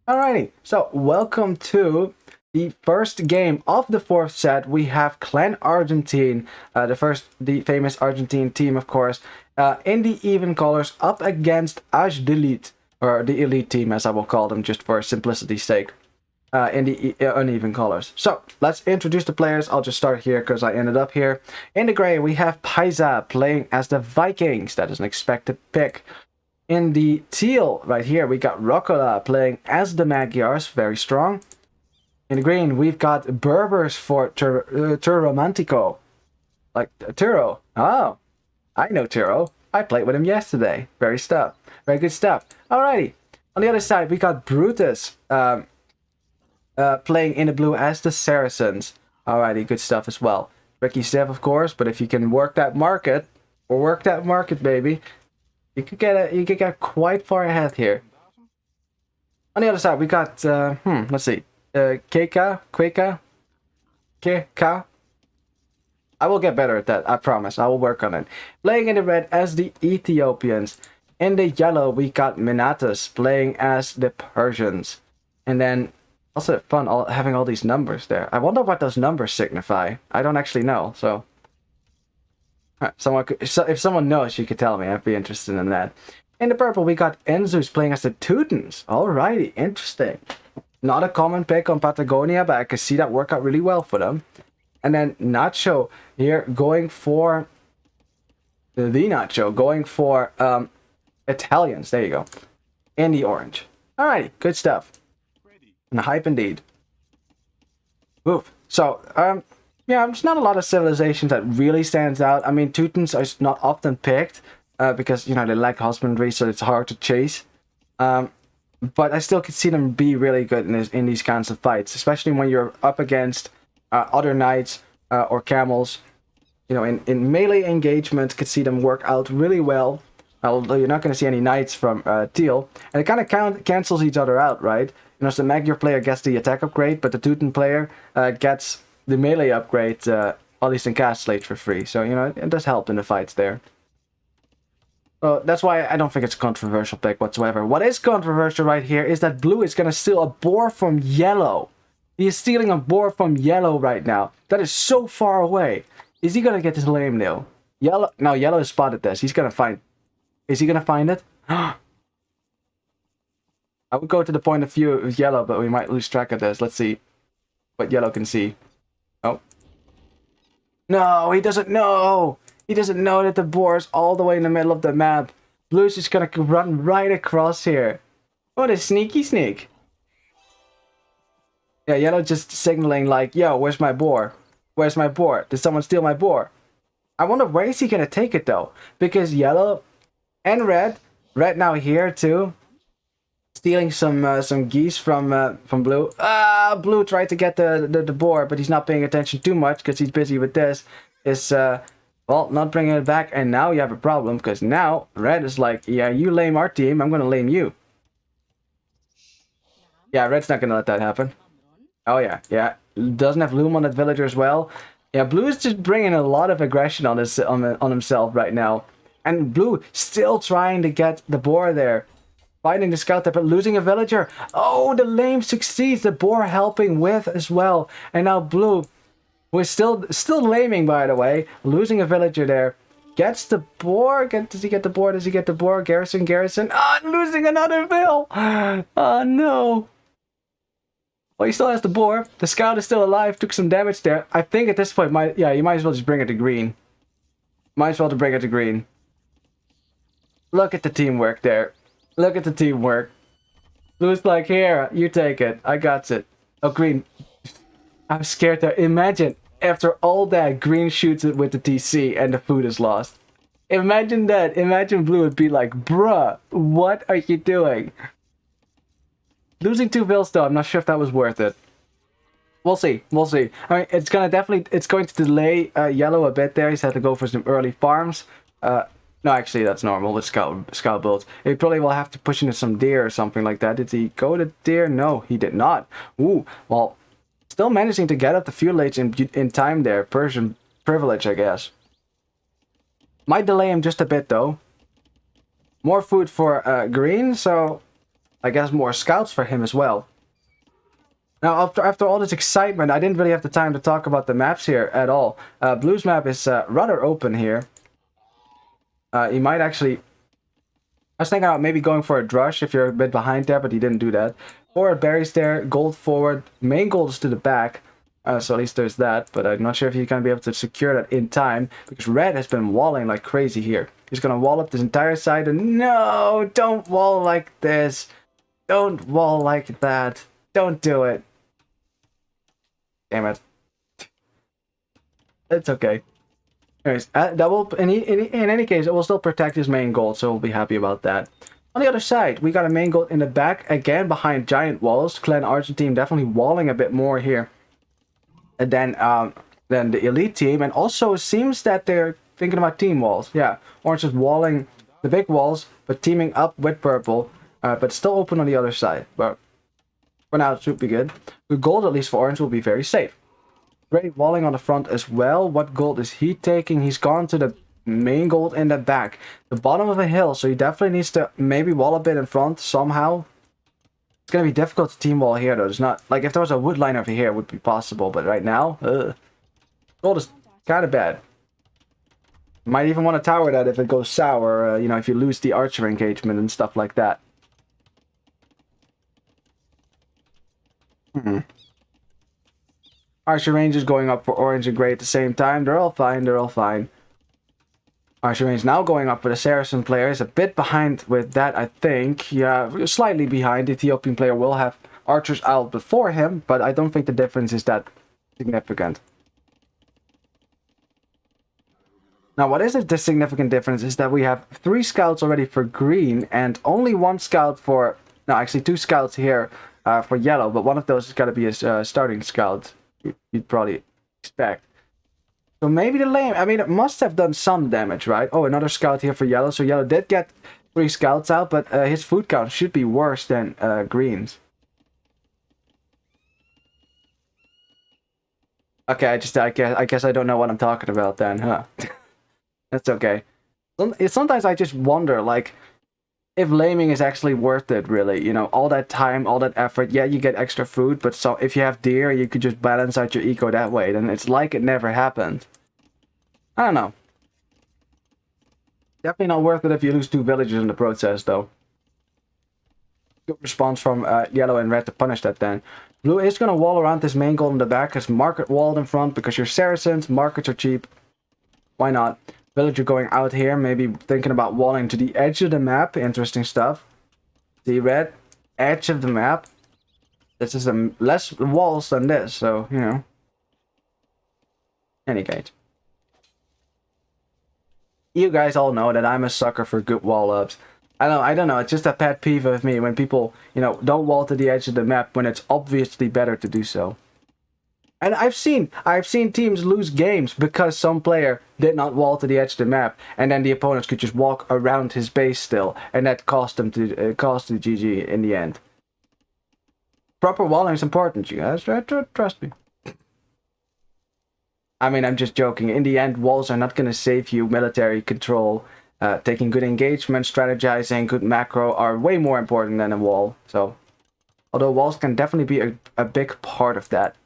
Alrighty, so welcome to the first game of the fourth set. We have Clan Argentine, the famous Argentine team, of course, in the even colors up against Aj Delete, or the elite team, as I will call them, just for simplicity's sake, in the uneven colors. So let's introduce the players. I'll just start here because I ended up here. In the gray, we have Paisa playing as the Vikings. That is an expected pick. In the teal, right here, we got Rocola playing as the Magyars, very strong. In the green, we've got Berbers for Romantico. Like Turo. Oh, I know Turo. I played with him yesterday. Very good stuff. Alrighty. On the other side, we got Brutus playing in the blue as the Saracens. Alrighty, good stuff as well. Ricky Steph, of course, but if you can work that market, baby, you could get quite far ahead here. On the other side, we got let's see, Kweka. I will get better at that. I promise. I will work on it. Playing in the red as the Ethiopians. In the yellow, we got Minatus playing as the Persians. And then also fun having all these numbers there. I wonder what those numbers signify. I don't actually know. So. If someone knows, you could tell me. I'd be interested in that. In the purple, we got Enzus playing as the Teutons. Alrighty, interesting. Not a common pick on Patagonia, but I can see that work out really well for them. And then Nacho here going for Italians. There you go. In the orange. Alrighty, good stuff. And hype indeed. Oof. So, yeah, there's not a lot of civilizations that really stands out. I mean, Teutons are not often picked because, you know, they lack husbandry, so it's hard to chase. But I still could see them be really good in these kinds of fights, especially when you're up against other knights or camels. You know, in melee engagement, could see them work out really well. Although you're not going to see any knights from teal. And it kind of cancels each other out, right? You know, so the Magyar player gets the attack upgrade, but the Teuton player gets the melee upgrade, at least in cast slates, for free. So, you know, it does help in the fights there. Well, that's why I don't think it's a controversial pick whatsoever. What is controversial right here is that blue is going to steal a boar from yellow. He is stealing a boar from yellow right now. That is so far away. Is he going to get this lame nail? Yellow has spotted this. He's going to find... Is he going to find it? I would go to the point of view of yellow, but we might lose track of this. Let's see what yellow can see. Oh. No, he doesn't know. He doesn't know that the boar is all the way in the middle of the map. Blue's just gonna run right across here. What a sneaky sneak. Yeah, yellow just signaling like, yo, where's my boar? Where's my boar? Did someone steal my boar? I wonder where is he gonna take it though? Because yellow and red now here too, stealing some geese from blue. Blue tried to get the boar, but he's not paying attention too much because he's busy with this. Well, not bringing it back, and now you have a problem because now red is like, yeah, you lame our team, I'm gonna lame you. Yeah, red's not gonna let that happen. Oh yeah, doesn't have loom on that villager as well. Yeah, blue is just bringing a lot of aggression on himself right now, and blue still trying to get the boar there. Finding the scout there, but losing a villager. Oh, the lame succeeds. The boar helping with as well. And now blue, who is still laming, by the way, losing a villager there, gets the boar. Does he get the boar? Does he get the boar? Garrison. Ah, losing another vill. Oh no. Well, he still has the boar. The scout is still alive. Took some damage there. I think at this point, you might as well just bring it to green. Might as well to bring it to green. Look at the teamwork there. Look at the teamwork. Blue's like, here, you take it. I got it. Oh, green. I'm scared there. Imagine, after all that, green shoots it with the TC and the food is lost. Imagine that. Imagine blue would be like, bruh, what are you doing? Losing 2 vills though, I'm not sure if that was worth it. We'll see. We'll see. I mean, it's going to delay yellow a bit there. He's had to go for some early farms. No, actually, that's normal with scout builds. He probably will have to push into some deer or something like that. Did he go to deer? No, he did not. Ooh, well, still managing to get up the fuel age in time there. Persian privilege, I guess. Might delay him just a bit, though. More food for green, so I guess, more scouts for him as well. Now, after all this excitement, I didn't really have the time to talk about the maps here at all. Blue's map is rather open here. He might actually... I was thinking about maybe going for a Drush if you're a bit behind there, but he didn't do that. Forward berries there, gold forward, main gold is to the back. So at least there's that, but I'm not sure if he's going to be able to secure that in time, because red has been walling like crazy here. He's going to wall up this entire side, and no, don't wall like this. Don't wall like that. Don't do it. Damn it. It's okay. Anyways, that will, in any case, it will still protect his main gold, so we'll be happy about that. On the other side, we got a main gold in the back, again behind giant walls. Clan Arg team definitely walling a bit more here than the elite team, and also it seems that they're thinking about team walls. Yeah, Orange is walling the big walls, but teaming up with purple, but still open on the other side. But for now, it should be good. The gold, at least for Orange, will be very safe. Gray walling on the front as well. What gold is he taking? He's gone to the main gold in the back, the bottom of a hill, so he definitely needs to maybe wall a bit in front somehow. It's gonna be difficult to team wall here though. It's not like if there was a wood line over here, it would be possible, but right now, gold is kind of bad. Might even want to tower that if it goes sour, you know, if you lose the archer engagement and stuff like that. Archer range is going up for orange and gray at the same time. They're all fine, they're all fine. Archer range now going up for the Saracen player. Is a bit behind with that, I think. Yeah, slightly behind. The Ethiopian player will have archers out before him, but I don't think the difference is that significant. Now, what is the significant difference is that we have 3 scouts already for green and only 1 scout for... No, actually 2 scouts here for yellow, but one of those has got to be a starting scout. You'd probably expect. So maybe the lame, I mean, it must have done some damage, right? Oh, another scout here for yellow. So yellow did get 3 scouts out, but his food count should be worse than green's. Okay, I guess I don't know what I'm talking about then, huh? That's okay. Sometimes I just wonder, like, if laming is actually worth it, really. You know, all that time, all that effort. Yeah, you get extra food, but so if you have deer, you could just balance out your eco that way. Then it's like it never happened. I don't know. Definitely not worth it if you lose 2 villagers in the process, though. Good response from yellow and red to punish that then. Blue is going to wall around this main goal in the back. Because market walled in front because you're Saracens. Markets are cheap. Why not? Villager going out here, maybe thinking about walling to the edge of the map. Interesting stuff. See, red, edge of the map. This is less walls than this, so, you know. Any case. You guys all know that I'm a sucker for good wall ups. I don't know, it's just a pet peeve of me when people, you know, don't wall to the edge of the map when it's obviously better to do so. And I've seen teams lose games because some player did not wall to the edge of the map, and then the opponents could just walk around his base still, and that cost them to cost the GG in the end. Proper walling is important, you guys. Trust me. I mean, I'm just joking. In the end, walls are not going to save you military control. Taking good engagement, strategizing, good macro are way more important than a wall. So, although walls can definitely be a big part of that.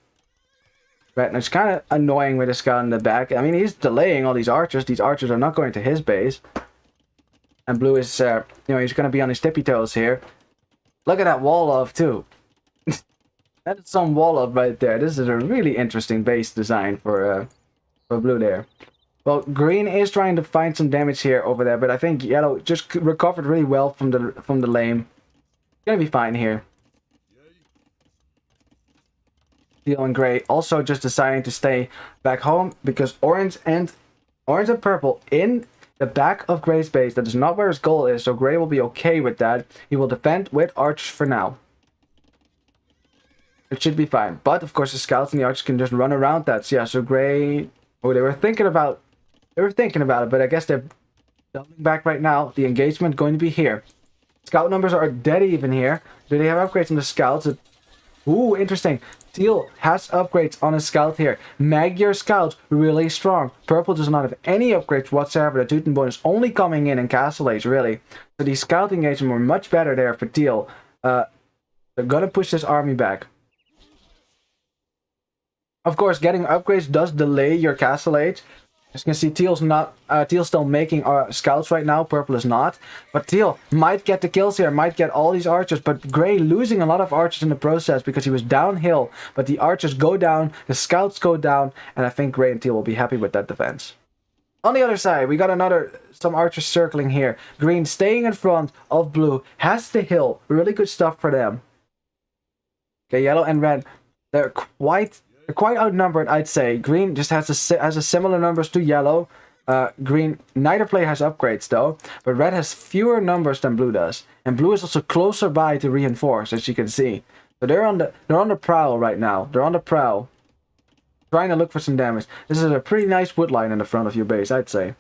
Right, and it's kind of annoying with this guy in the back. I mean, he's delaying all these archers. These archers are not going to his base. And blue is, you know, he's going to be on his tippy toes here. Look at that wall up, too. That is some wall up right there. This is a really interesting base design for blue there. Well, green is trying to find some damage here over there, but I think yellow just recovered really well from the lane. Gonna be fine here. Teal and gray also just deciding to stay back home because orange and purple in the back of gray's base. That is not where his goal is, so gray will be okay with that. He will defend with archers for now. It should be fine, but of course the scouts and the archers can just run around that. So yeah, so gray. Oh, they were thinking about it, but I guess they're doubling back right now. The engagement going to be here. Scout numbers are dead even here. Do they have upgrades on the scouts? Ooh, interesting. Teal has upgrades on his scout here. Magyar scout, really strong. Purple does not have any upgrades whatsoever. The Teuton bonus only coming in Castle Age, really. So the scout engagement were much better there for Teal. They're gonna push this army back. Of course, getting upgrades does delay your castle age. As you can see, Teal's still making scouts right now. Purple is not. But Teal might get the kills here, might get all these archers. But Gray losing a lot of archers in the process because he was downhill. But the archers go down, the scouts go down, and I think Gray and Teal will be happy with that defense. On the other side, we got some archers circling here. Green staying in front of Blue, has the hill. Really good stuff for them. Okay, Yellow and Red, they're quite outnumbered, I'd say. Green just has a similar numbers to Yellow. Green, neither player has upgrades though, but Red has fewer numbers than Blue does, and Blue is also closer by to reinforce, as you can see. So they're on the prowl right now. They're on the prowl, trying to look for some damage. This is a pretty nice wood line in the front of your base, I'd say.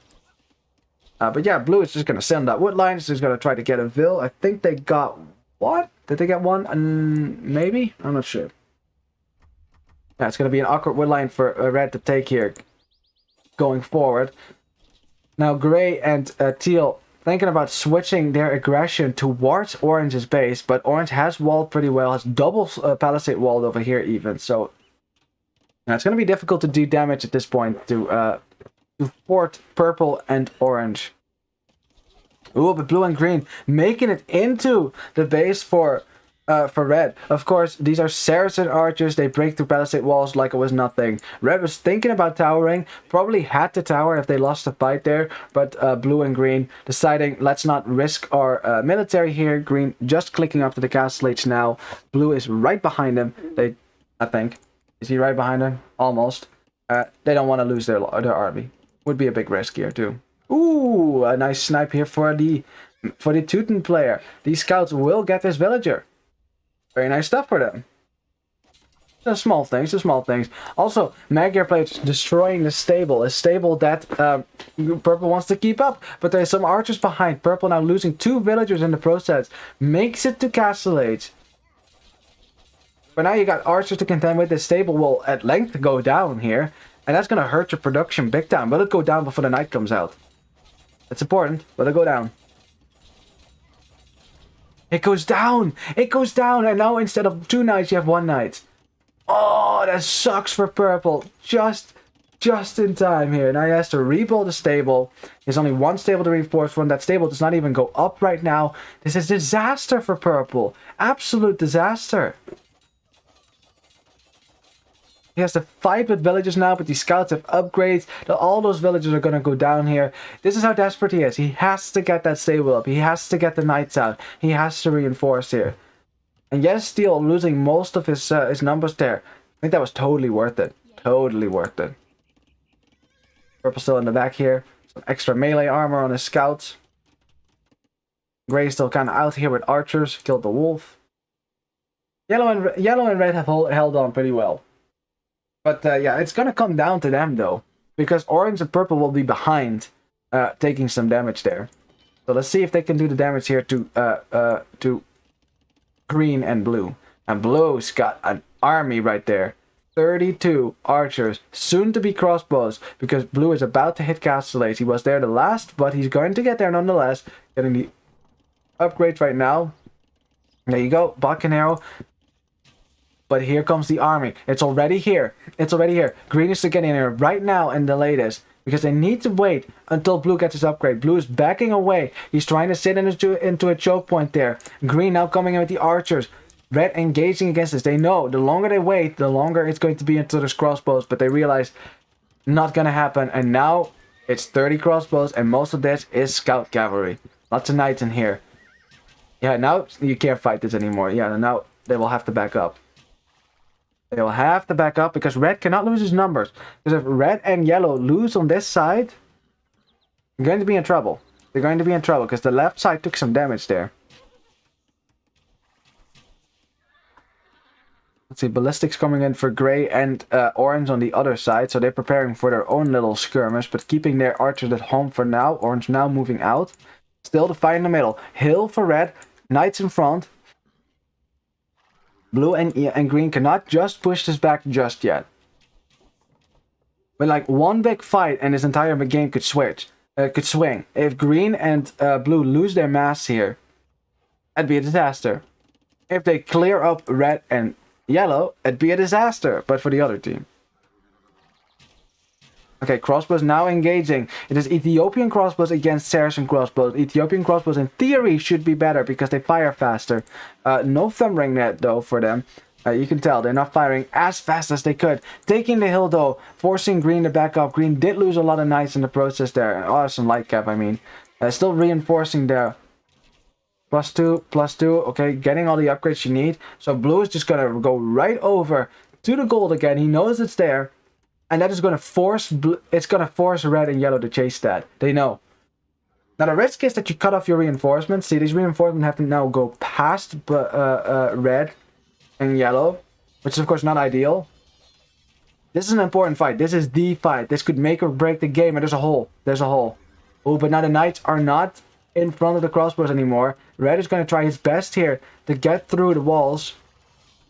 But yeah, Blue is just gonna send that wood line. It's just gonna try to get a Vil. I think they got what? Did they get one? Maybe? I'm not sure. Yeah, it's going to be an awkward wood line for Red to take here going forward. Now Gray and Teal thinking about switching their aggression towards Orange's base, but Orange has walled pretty well, has double palisade walled over here even, so now it's going to be difficult to do damage at this point to fort Purple and Orange. Ooh, but Blue and Green making it into the base for Red. Of course, these are Saracen archers. They break through palisade walls like it was nothing. Red was thinking about towering. Probably had to tower if they lost the fight there. But Blue and Green deciding, let's not risk our military here. Green just clicking up to the castle age now. Blue is right behind him. I think. Is he right behind him? Almost. They don't want to lose their army. Would be a big risk here too. Ooh, a nice snipe here for the Teuton player. These scouts will get this villager. Very nice stuff for them. The small things, the small things. Also, Magyar players destroying the stable. A stable that Purple wants to keep up. But there's some archers behind. Purple now losing 2 villagers in the process. Makes it to Castle Age. But now you got archers to contend with. The stable will at length go down here. And that's going to hurt your production big time. Will it go down before the night comes out? It's important. Will it go down? It goes down! It goes down! And now instead of 2 nights, you have 1 night. Oh, that sucks for Purple. Just in time here. Now he has to rebuild the stable. There's only 1 stable to reinforce from. That stable does not even go up right now. This is disaster for Purple. Absolute disaster. He has to fight with villagers now, but these scouts have upgrades. All those villagers are going to go down here. This is how desperate he is. He has to get that stable up. He has to get the knights out. He has to reinforce here. And yes, Steel losing most of his numbers there. I think that was totally worth it. Totally worth it. Purple still in the back here. Some extra melee armor on his scouts. Gray still kind of out here with archers. Killed the wolf. Yellow and Red have held on pretty well. But yeah, it's going to come down to them though. Because Orange and Purple will be behind, taking some damage there. So let's see if they can do the damage here to Green and Blue. And Blue's got an army right there. 32 archers, soon to be crossbows. Because Blue is about to hit Castle Age. He was there the last, but he's going to get there nonetheless. Getting the upgrades right now. There you go, Buck and Arrow. But here comes the army. It's already here. It's already here. Green is to get in here right now and delay this. Because they need to wait until Blue gets his upgrade. Blue is backing away. He's trying to sit into a choke point there. Green now coming in with the archers. Red engaging against this. They know the longer they wait, the longer it's going to be until there's crossbows. But they realize not going to happen. And now it's 30 crossbows and most of this is scout cavalry. Lots of knights in here. Yeah, now you can't fight this anymore. Yeah, now they will have to back up. They will have to back up because Red cannot lose his numbers. Because if Red and Yellow lose on this side, they're going to be in trouble. They're going to be in trouble because the left side took some damage there. Let's see, Ballistics coming in for Gray and Orange on the other side. So they're preparing for their own little skirmish, but keeping their archers at home for now. Orange now moving out. Still the fight in the middle. Hill for Red, Knights in front. Blue and Green cannot just push this back just yet. But like one big fight and this entire game could switch. Could swing. If Green and Blue lose their mass here, that'd be a disaster. If they clear up red and yellow, it'd be a disaster, but for the other team. Okay, crossbows now engaging. It is Ethiopian crossbows against Saracen crossbows. Ethiopian crossbows in theory should be better because they fire faster. No thumb ring net though for them. You can tell they're not firing as fast as they could. Taking the hill though, forcing green to back up. Green did lose a lot of knights in the process there. Oh, some light cap, I mean. Still reinforcing there. +2, +2. Okay, getting all the upgrades you need. So blue is just gonna go right over to the gold again. He knows it's there. And that is going to force red and yellow to chase that. They know. Now the risk is that you cut off your reinforcements. See, these reinforcements have to now go past red and yellow, which is of course not ideal. This is an important fight. This is the fight. This could make or break the game. And there's a hole. There's a hole. Oh, but now the knights are not in front of the crossbows anymore. Red is going to try his best here to get through the walls.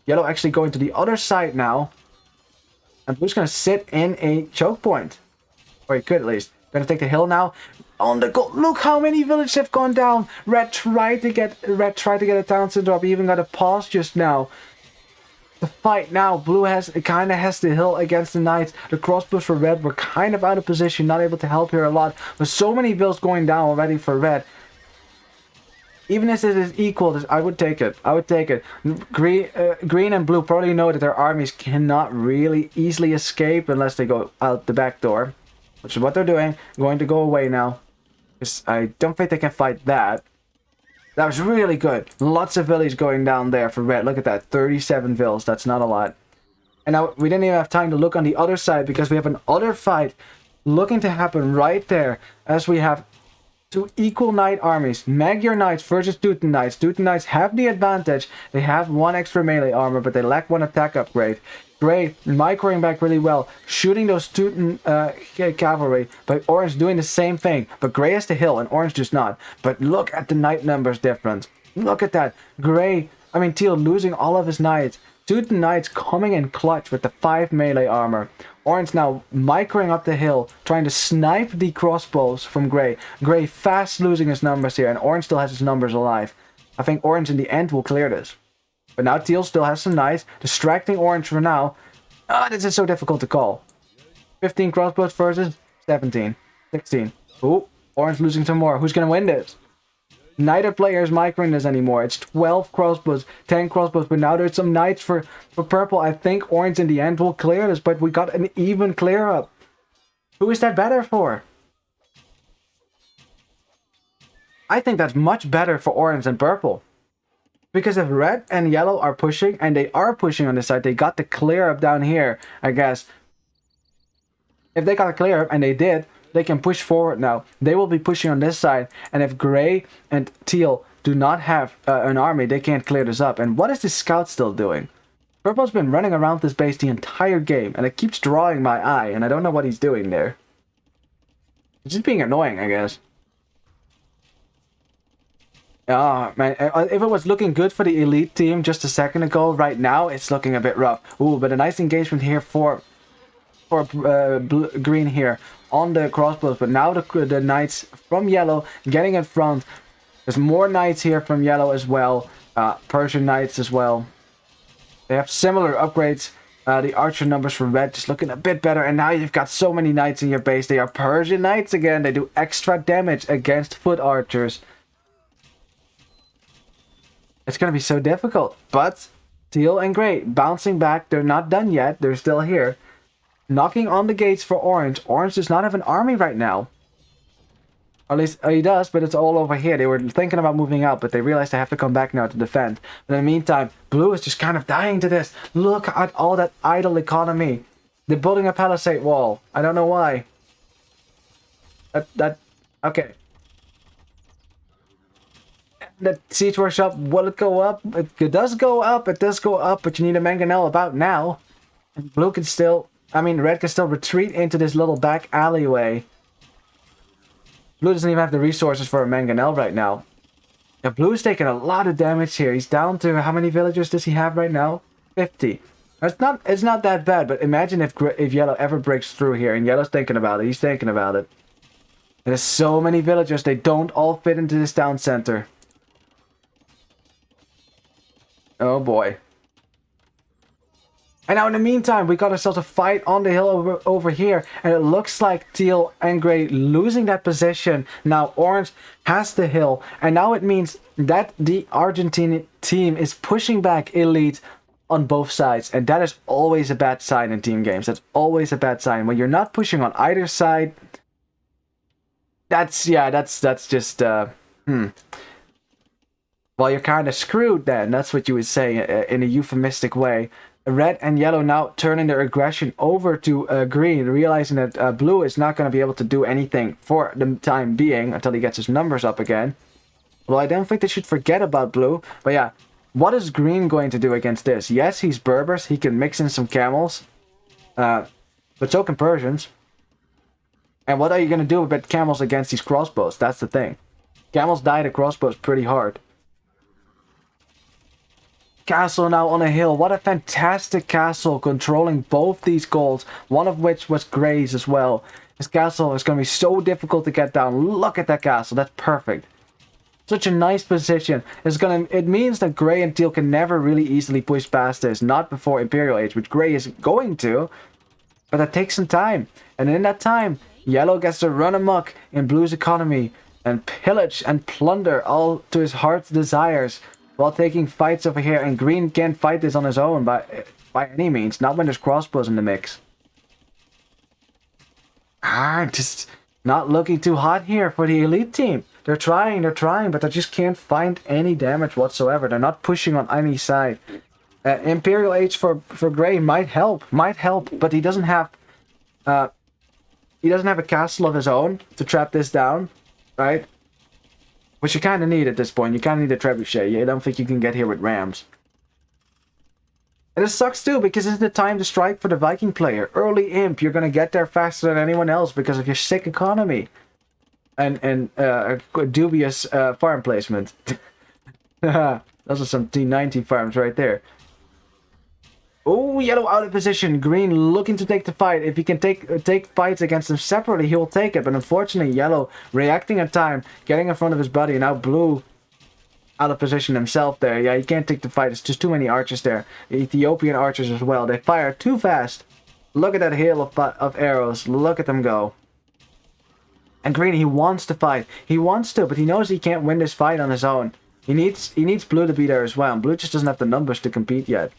Yellow actually going to the other side now. And blue's going to sit in a choke point. Or he could at least. Going to take the hill now. On the goal. Look how many villages have gone down. Red tried to get a town center up. He even got a pause just now. The fight now. Blue kind of has the hill against the knights. The crossbows for red were kind of out of position. Not able to help here a lot. With so many vills going down already for red. Even if it is equal, I would take it. I would take it. Green and blue probably know that their armies cannot really easily escape unless they go out the back door. Which is what they're doing. Going to go away now. Because I don't think they can fight that. That was really good. Lots of villies going down there for red. Look at that. 37 vills. That's not a lot. And now we didn't even have time to look on the other side because we have an other fight looking to happen right there. As we have two equal knight armies. Magyar Knights versus Teuton Knights. Teuton Knights have the advantage. They have one extra melee armor, but they lack one attack upgrade. Grey microing back really well, shooting those Teuton cavalry, but Orange doing the same thing. But Grey has the hill and Orange does not. But look at the knight numbers difference. Look at that. Teal losing all of his knights. Teuton Knights coming in clutch with the 5 melee armor. Orange now microing up the hill, trying to snipe the crossbows from Grey. Grey fast losing his numbers here, and Orange still has his numbers alive. I think Orange in the end will clear this. But now Teal still has some knights, distracting Orange for now. This is so difficult to call. 15 crossbows versus 17. 16. Ooh, Orange losing some more. Who's going to win this? Neither player is microing this anymore. It's 12 crossbows, 10 crossbows, but now there's some knights for purple. I think Orange in the end will clear this, but we got an even clear up. Who is that better for? I think that's much better for Orange than purple. Because if red and yellow are pushing, and they are pushing on this side, they got the clear up down here, I guess. If they got a clear up, and they did, they can push forward now. They will be pushing on this side. And if Grey and Teal do not have an army, they can't clear this up. And what is this scout still doing? Purple's been running around this base the entire game. And it keeps drawing my eye. And I don't know what he's doing there. He's just being annoying, I guess. Oh, man. If it was looking good for the elite team just a second ago, right now it's looking a bit rough. Ooh, but a nice engagement here for green here on the crossbows, but now the knights from yellow getting in front. There's more knights here from yellow as well, Persian knights as well. They have similar upgrades. The archer numbers for red just looking a bit better, and now you've got so many knights in your base. They are Persian knights again. They do extra damage against foot archers. It's gonna be so difficult, but Teal and Grey bouncing back. They're not done yet. They're still here. Knocking on the gates for Orange. Orange does not have an army right now. Or at least he does, but it's all over here. They were thinking about moving out, but they realized they have to come back now to defend. But in the meantime, Blue is just kind of dying to this. Look at all that idle economy. They're building a palisade wall. I don't know why. Okay. The siege workshop, will it go up? It does go up. It does go up, but you need a mangonel about now. And Blue can still... red can still retreat into this little back alleyway. Blue doesn't even have the resources for a mangonel right now. Yeah, Blue is taking a lot of damage here. He's down to... how many villagers does he have right now? 50. It's not that bad, but imagine if Yellow ever breaks through here. And Yellow's thinking about it. He's thinking about it. There's so many villagers. They don't all fit into this town center. Oh boy. And now in the meantime, we got ourselves a fight on the hill over here. And it looks like Teal and Grey losing that position. Now Orange has the hill. And now it means that the Argentine team is pushing back Elite on both sides. And that is always a bad sign in team games. That's always a bad sign. When you're not pushing on either side, that's just, well, you're kind of screwed then. That's what you would say in a euphemistic way. Red and yellow now turning their aggression over to green, realizing that blue is not going to be able to do anything for the time being until he gets his numbers up again. Well, I don't think they should forget about blue. But yeah, what is green going to do against this? Yes, he's Berbers. He can mix in some camels. But so can Persians. And what are you going to do with camels against these crossbows? That's the thing. Camels die to crossbows pretty hard. Castle now on a hill. What a fantastic castle, controlling both these goals, one of which was Grey's as well. This castle is going to be so difficult to get down. Look at that castle. That's perfect. Such a nice position. It means that Grey and Teal can never really easily push past this. Not before Imperial Age, which Grey is going to. But that takes some time. And in that time, Yellow gets to run amok in Blue's economy and pillage and plunder all to his heart's desires. While taking fights over here, and Green can't fight this on his own by any means. Not when there's crossbows in the mix. Just not looking too hot here for the Elite team. They're trying, but they just can't find any damage whatsoever. They're not pushing on any side. Imperial Age for Grey might help, but he doesn't have a castle of his own to trap this down, right? Which you kind of need at this point. You kind of need a trebuchet. I don't think you can get here with rams. And it sucks too, because it's the time to strike for the Viking player. Early imp, you're going to get there faster than anyone else because of your sick economy. And dubious farm placement. Those are some T90 farms right there. Oh, Yellow out of position. Green looking to take the fight. If he can take fights against them separately, he will take it. But unfortunately, Yellow reacting in time, getting in front of his buddy. Now Blue out of position himself there. Yeah, he can't take the fight. It's just too many archers there. Ethiopian archers as well. They fire too fast. Look at that hail of arrows. Look at them go. And Green, he wants to fight. He wants to, but he knows he can't win this fight on his own. He needs Blue to be there as well. And Blue just doesn't have the numbers to compete yet.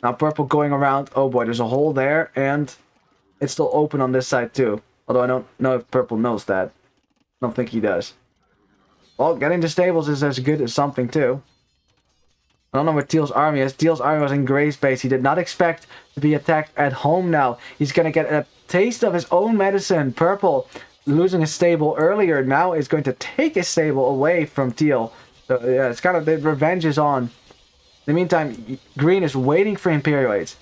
Now Purple going around. Oh boy, there's a hole there, and it's still open on this side too. Although I don't know if Purple knows that. I don't think he does. Well, getting the stables is as good as something too. I don't know where Teal's army is. Teal's army was in Grey's base. He did not expect to be attacked at home now. He's going to get a taste of his own medicine. Purple, losing his stable earlier, now is going to take his stable away from Teal. So yeah, it's kind of, the revenge is on. In the meantime, Green is waiting for Imperial Age.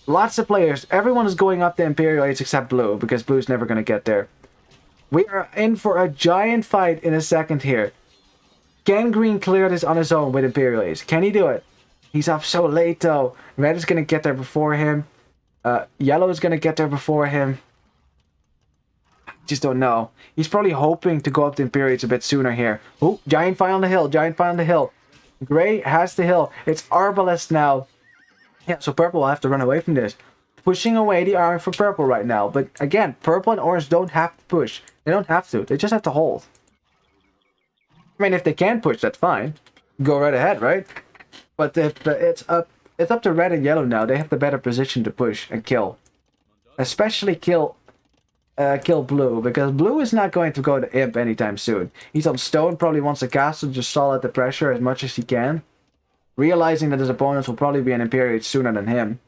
Lots of players. Everyone is going up to Imperial Age except Blue, because Blue's never going to get there. We are in for a giant fight in a second here. Can Green clear this on his own with Imperial Age? Can he do it? He's up so late though. Red is going to get there before him. Yellow is going to get there before him. Just don't know. He's probably hoping to go up to Imperial Age a bit sooner here. Oh, giant fight on the hill. Giant fight on the hill. Grey has the hill. It's Arbalest now. Yeah, so Purple will have to run away from this. Pushing away the army for Purple right now. But again, Purple and Orange don't have to push. They don't have to. They just have to hold. I mean, if they can push, that's fine. Go right ahead, right? But if it's up to Red and Yellow now. They have the better position to push and kill. Especially kill Blue, because Blue is not going to go to Imp anytime soon. He's on stone, probably wants a castle to just stall out the pressure as much as he can. Realizing that his opponents will probably be an Imperial sooner than him.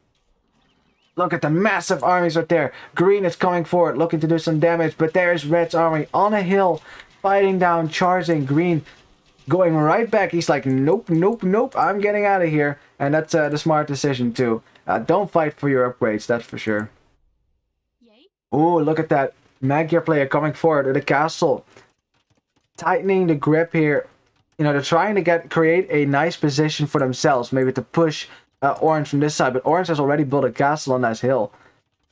Look at the massive armies right there. Green is coming forward, looking to do some damage, but there's Red's army on a hill, fighting down, charging. Green going right back. He's like, nope, nope, nope, I'm getting out of here. And that's the smart decision too. Don't fight for your upgrades, that's for sure. Oh, look at that Magyar player coming forward to the castle. Tightening the grip here. You know, they're trying to create a nice position for themselves. Maybe to push Orange from this side. But Orange has already built a castle on that hill.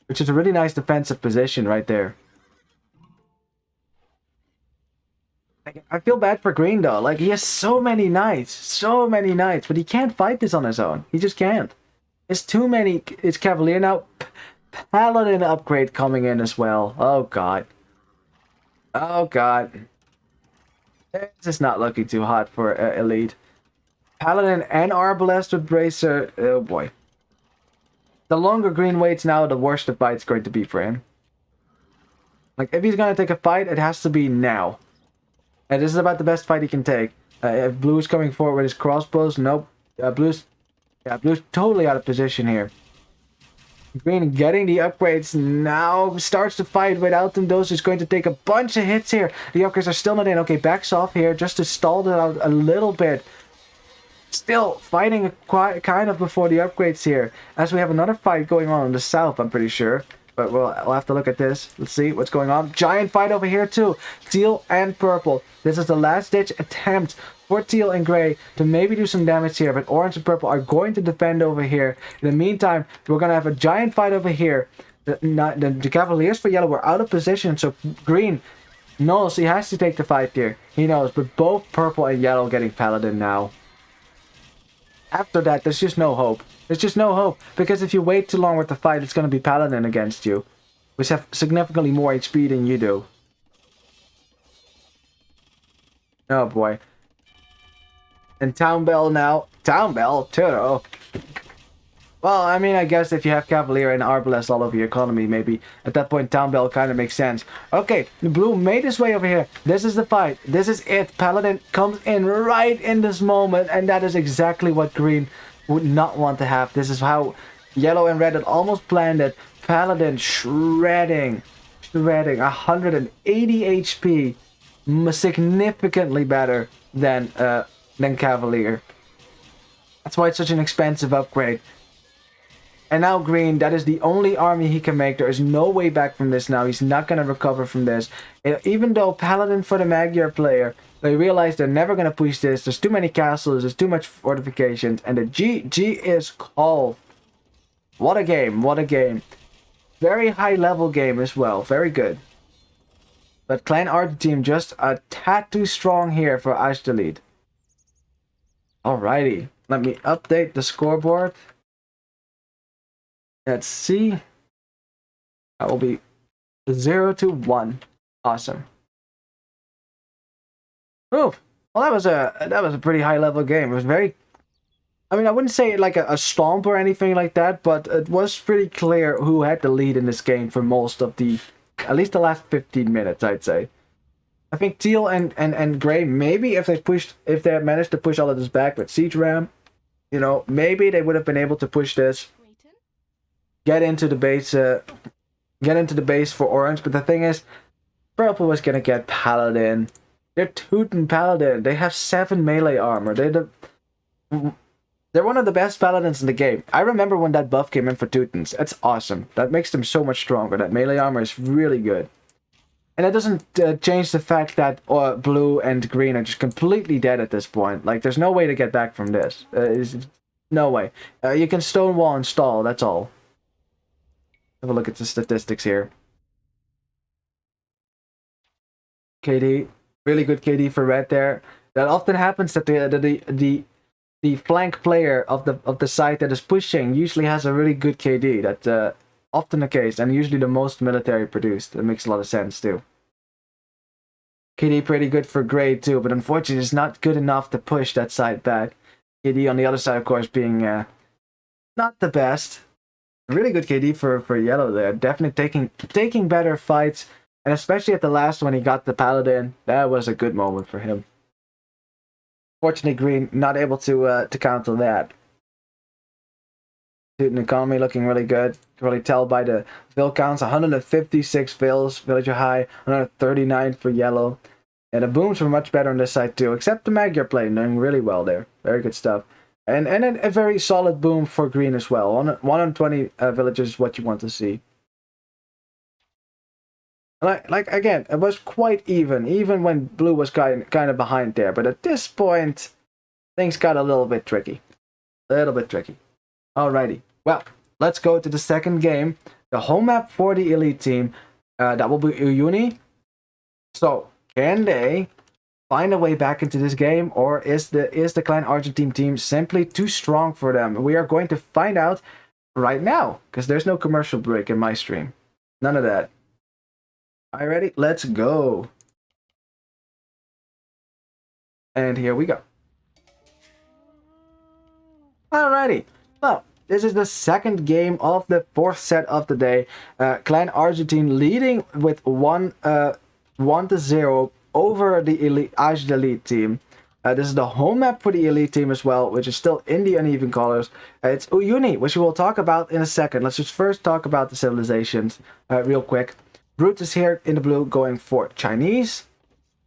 Which is a really nice defensive position right there. Like, I feel bad for Green though. Like he has so many knights, but he can't fight this on his own. He just can't. It's too many. It's Cavalier now. Paladin upgrade coming in as well. Oh god. Oh god. This is not looking too hot for Elite. Paladin and Arbalest with Bracer. Oh boy. The longer Green waits now, the worse the fight's going to be for him. Like, if he's going to take a fight, it has to be now. And this is about the best fight he can take. If Blue's coming forward with his crossbows, nope. Blue's totally out of position here. Green getting the upgrades now, starts to fight without them. Those is going to take a bunch of hits here. The upgrades are still not in. Okay, backs off here just to stall it out a little bit. Still fighting kind of before the upgrades here, as we have another fight going on in the south, I'm pretty sure. But we'll have to look at this. Let's see what's going on. Giant fight over here too. Teal and purple. This is the last ditch attempt for teal and gray to maybe do some damage here. But orange and purple are going to defend over here. In the meantime, we're going to have a giant fight over here. The Cavaliers for yellow were out of position. So green knows he has to take the fight here. He knows. But both purple and yellow getting paladin now. After that, there's just no hope. There's just no hope. Because if you wait too long with the fight, it's going to be Paladin against you. Which have significantly more HP than you do. Oh boy. And Town Bell now. Town Bell? Turo. Well, I mean, I guess if you have Cavalier and Arbalest all over your economy, maybe at that point Town Bell kind of makes sense. Okay, the blue made his way over here. This is the fight. This is it. Paladin comes in right in this moment, and that is exactly what green would not want to have. This is how yellow and red had almost planned it. Paladin shredding 180 HP, significantly better than Cavalier. That's why it's such an expensive upgrade. And now green, that is the only army he can make. There is no way back from this now. He's not going to recover from this. Even though Paladin for the Magyar player, they realize they're never going to push this. There's too many castles, there's too much fortifications, and the GG is called. What a game, what a game. Very high level game as well, very good. But Clan Arg team just a tad too strong here for Ashdelid. Alrighty, let me update the scoreboard. Let's see. That will be 0-1. Awesome. Oh, well, that was a pretty high level game. It was very. I mean, I wouldn't say like a stomp or anything like that, but it was pretty clear who had the lead in this game for most of at least the last 15 minutes, I'd say. I think teal and gray, maybe if they had managed to push all of this back with siege ram, you know, maybe they would have been able to push this. Get into the base for orange, but the thing is, purple was gonna get paladin. They're Teuton paladin. They have 7 melee armor. They're one of the best paladins in the game. I remember when that buff came in for Teutons. That's awesome. That makes them so much stronger. That melee armor is really good. And it doesn't change the fact that blue and green are just completely dead at this point. Like, there's no way to get back from this. No way. You can stonewall and stall, that's all. Have a look at the statistics here. KD, really good KD for red there. That often happens that the flank player of the side that is pushing usually has a really good KD. That's often the case, and usually the most military produced. That makes a lot of sense too. KD pretty good for gray too, but unfortunately it's not good enough to push that side back. KD on the other side, of course, being not the best. Really good KD for yellow there. Definitely taking better fights, and especially at the last when he got the paladin, that was a good moment for him. Fortunately, green not able to counter that. Teuton economy looking really good. You can really tell by the vill counts. 156 vills, villager high. 139 for yellow. And the booms were much better on this side too, except the Magyar play doing really well there. Very good stuff. And a very solid boom for green as well. 120 villagers is what you want to see. Like again, it was quite even when blue was kind of behind there. But at this point, things got a little bit tricky. Alrighty. Well, let's go to the second game. The home map for the elite team. That will be Uyuni. So, can they find a way back into this game, or is the Clan Argentine team simply too strong for them? We are going to find out right now, because there's no commercial break in my stream. None of that. Alright, ready? Let's go. And here we go. Alrighty. Well, this is the second game of the fourth set of the day. Clan Argentine leading with 1-0 over the Elite team. This is the home map for the Elite team as well, which is still in the uneven colors. It's Uyuni, which we will talk about in a second. Let's just first talk about the civilizations real quick. Brute is here in the blue going for Chinese.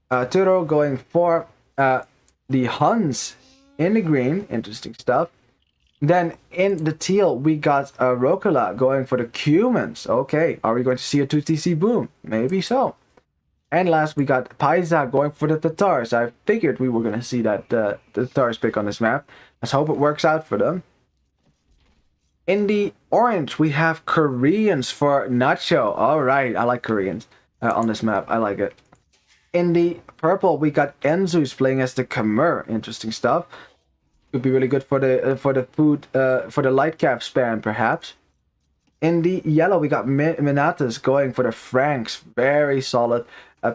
Turo going for the Huns in the green. Interesting stuff. Then in the teal, we got Rokala going for the Cumans. Okay, are we going to see a 2TC boom? Maybe so. And last, we got Paisa going for the Tatars. I figured we were going to see that the Tatars pick on this map. Let's hope it works out for them. In the orange, we have Koreans for Nacho. Alright, I like Koreans on this map. I like it. In the purple, we got Enzus playing as the Khmer. Interesting stuff. Could be really good for the food, for the light cap spam, perhaps. In the yellow, we got Minatas going for the Franks. Very solid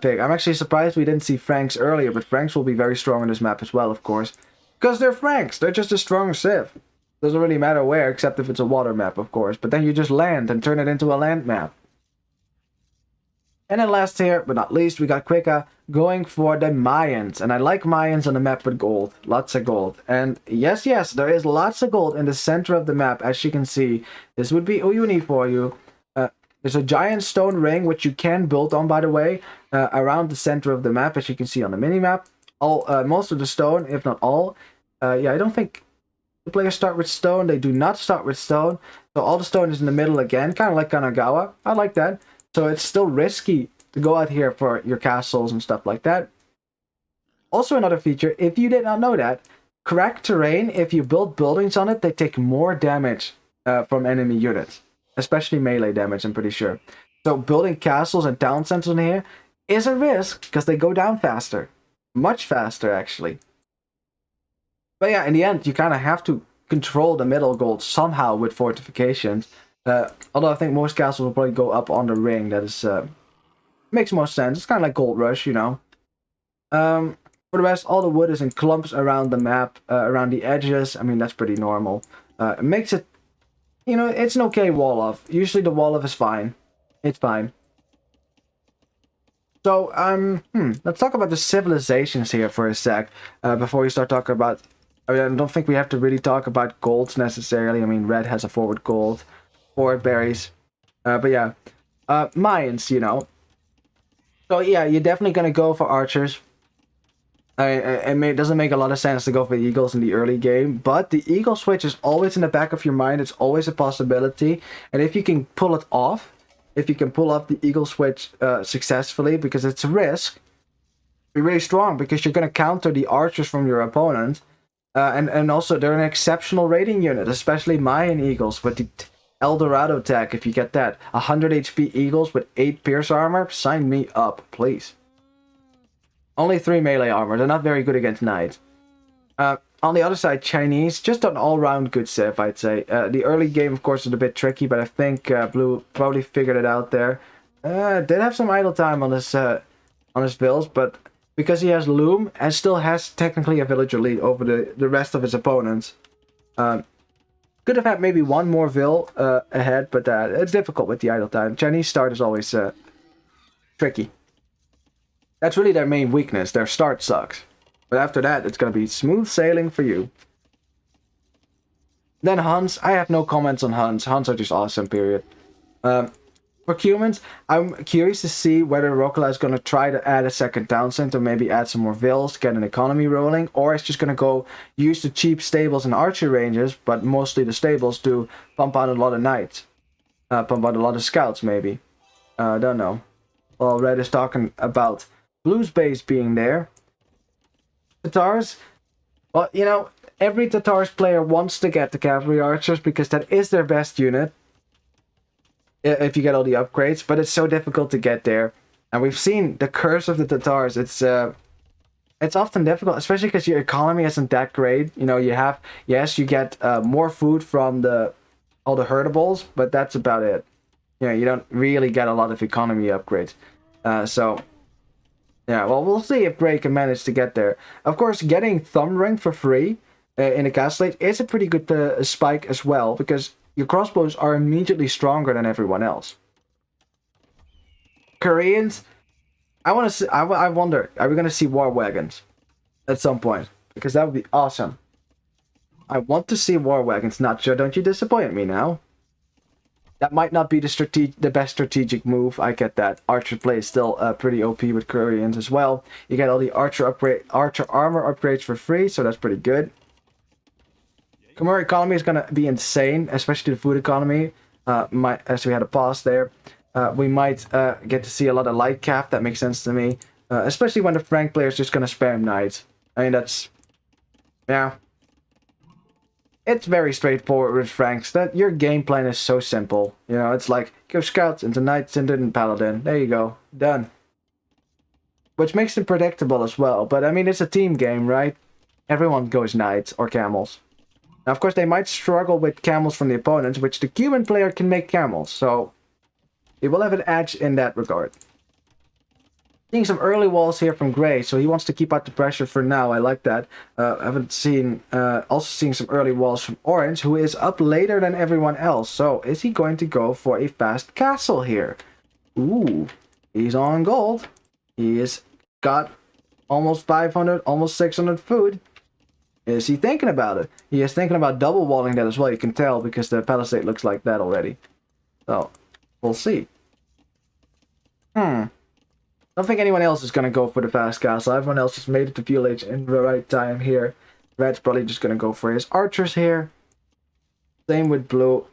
pick. I'm actually surprised we didn't see Franks earlier, but Franks will be very strong on this map as well, of course. Because they're Franks. They're just a strong civ. Doesn't really matter where, except if it's a water map, of course. But then you just land and turn it into a land map. And then last here, but not least, we got Quika going for the Mayans. And I like Mayans on the map with gold. Lots of gold. And yes, there is lots of gold in the center of the map, as you can see. This would be Uyuni for you. There's a giant stone ring, which you can build on, by the way, around the center of the map, as you can see on the minimap. Most of the stone, if not all. Yeah, I don't think the players start with stone. They do not start with stone. So all the stone is in the middle again, kind of like Kanagawa. I like that. So it's still risky to go out here for your castles and stuff like that. Also another feature, if you did not know that, cracked terrain, if you build buildings on it, they take more damage from enemy units. Especially melee damage, I'm pretty sure. So building castles and town centers in here is a risk, because they go down faster. Much faster, actually. But yeah, in the end, you kind of have to control the middle gold somehow with fortifications. Although I think most castles will probably go up on the ring. That is makes more sense. It's kind of like Gold Rush, you know. For the rest, all the wood is in clumps around the map, around the edges. I mean, that's pretty normal. It makes it, you know, it's an okay wall off. Usually the wall off is fine. It's fine. So, let's talk about the civilizations here for a sec, before we start talking about, I mean, I don't think we have to really talk about golds necessarily. I mean, red has a forward gold, forward berries, but yeah, Mayans, you know. So yeah, you're definitely gonna go for archers. It doesn't make a lot of sense to go for the eagles in the early game, but the eagle switch is always in the back of your mind. It's always a possibility, and if you can pull it off, if you can pull off the eagle switch successfully, because it's a risk, be really strong, because you're going to counter the archers from your opponent, and also they're an exceptional raiding unit, especially Mayan eagles with the Eldorado tech. If you get that 100 HP eagles with 8 pierce armor, sign me up, please. Only 3 melee armor. They're not very good against knights. On the other side, Chinese, just an all-round good civ, I'd say. The early game, of course, is a bit tricky, but I think Blue probably figured it out there. Did have some idle time on his builds, but because he has Loom and still has technically a villager lead over the rest of his opponents, could have had maybe one more Vil ahead, but it's difficult with the idle time. Chinese start is always tricky. That's really their main weakness. Their start sucks. But after that, it's going to be smooth sailing for you. Then Huns. I have no comments on Huns. Huns are just awesome, period. For Cumans, I'm curious to see whether Rokala is going to try to add a second town center, maybe add some more vills to get an economy rolling, or it's just going to go use the cheap stables and archer ranges, but mostly the stables to pump out a lot of knights. Pump out a lot of scouts, maybe. I don't know. Well, Red is talking about Blue's base being there. Tatars, well, you know, every Tatars player wants to get the cavalry archers because that is their best unit. If you get all the upgrades, but it's so difficult to get there. And we've seen the curse of the Tatars. It's It's often difficult, especially because your economy isn't that great. You know, you have, yes, you get more food from all the herdables, but that's about it. You know, you don't really get a lot of economy upgrades. So, yeah, well, we'll see if Gray can manage to get there. Of course, getting Thumb Ring for free in a castle is a pretty good spike as well, because your crossbows are immediately stronger than everyone else. Koreans, I want to see. I wonder, are we going to see war wagons at some point? Because that would be awesome. I want to see war wagons. Not sure. Don't you disappoint me now. That might not be the best strategic move. I get that. Archer play is still pretty OP with Koreans as well. You get all the archer armor upgrades for free, so that's pretty good. Khmer economy is gonna be insane, especially the food economy. As we had a pause there, we might get to see a lot of light cap. That makes sense to me, especially when the Frank player is just gonna spam knights. I mean, that's, yeah. It's very straightforward with Franks. That your game plan is so simple. You know, it's like go scouts into knights into paladin. There you go, done. Which makes it predictable as well. But I mean, it's a team game, right? Everyone goes knights or camels. Now, of course, they might struggle with camels from the opponents, which the Cuban player can make camels. So he will have an edge in that regard. Seeing some early walls here from Gray, so he wants to keep out the pressure for now. I like that. Haven't seen, also seeing some early walls from Orange, who is up later than everyone else. So is he going to go for a fast castle here? Ooh, he's on gold. He has got almost 500, almost 600 food. Is he thinking about it? He is thinking about double walling that as well. You can tell because the palisade looks like that already. So we'll see. I don't think anyone else is going to go for the fast castle. Everyone else has made it to Fuel in the right time here. Red's probably just going to go for his archers here. Same with blue.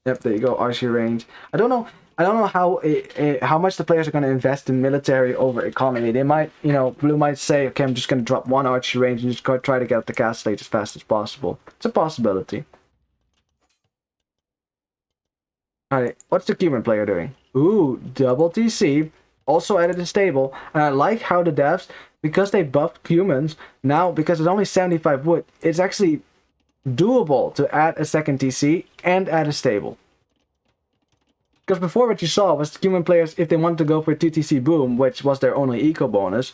Yep, there you go, archery range. I don't know how much the players are going to invest in military over economy. They might, you know, blue might say, okay, I'm just going to drop one archery range and just go try to get up the castle as fast as possible. It's a possibility. Alright, what's the Cuban player doing? Ooh, double TC. Also added a stable, and I like how the devs, because they buffed humans, now, because it's only 75 wood, it's actually doable to add a second TC and add a stable. Because before what you saw was the human players, if they wanted to go for a 2 TC boom, which was their only eco bonus,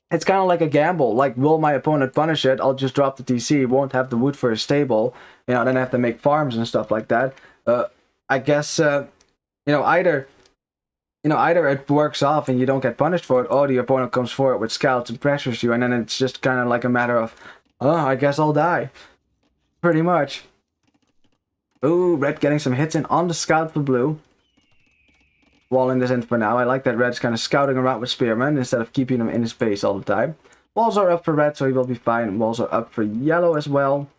it's kind of like a gamble, like will my opponent punish it, I'll just drop the TC, won't have the wood for a stable, you know, then I have to make farms and stuff like that. I guess, either it works off and you don't get punished for it, or the opponent comes forward with scouts and pressures you, and then it's just kind of like a matter of, oh, I guess I'll die. Pretty much. Ooh, red getting some hits in on the scout for blue. Walling this in for now. I like that red's kind of scouting around with spearmen instead of keeping them in his face all the time. Walls are up for red, so he will be fine. Walls are up for yellow as well.